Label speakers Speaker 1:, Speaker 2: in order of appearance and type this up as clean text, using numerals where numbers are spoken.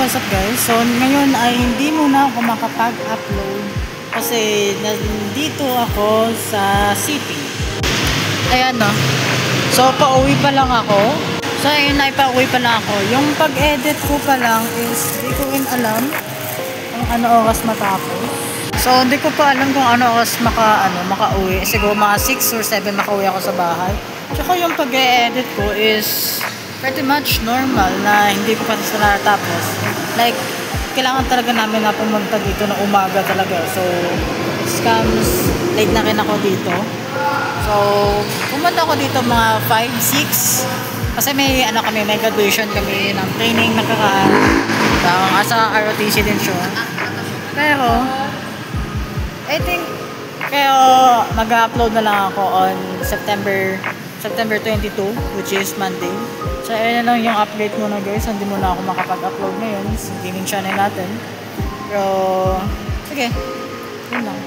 Speaker 1: what's up guys? So ngayon ay hindi muna ako makapag-upload kasi nandito ako sa city. Ayan no. So pauwi pa lang ako. So ayun, pauwi pa lang ako. Yung pag-edit ko pa lang is hindi ko rin alam kung ano oras matapos. So hindi ko pa alam kung ano oras makauwi. Siguro mga 6 or 7 makauwi ako sa bahay. Tsaka yung pag-edit ko is pretty much normal na hindi ko pa sila natapos. Like, kailangan talaga namin na pumunta dito na umaga talaga. So, it comes late na rin ako dito. So, pumunta ako dito mga 5, 6. Kasi may may graduation kami ng training nagkakaan. Asa ROTC din siya. Pero, I think, mag-upload na lang ako on September 22, which is Monday. So, ayun na lang yung update muna guys. Hindi muna ako makapag-upload ngayon sa gaming channel natin. Pero, sige. Yun lang.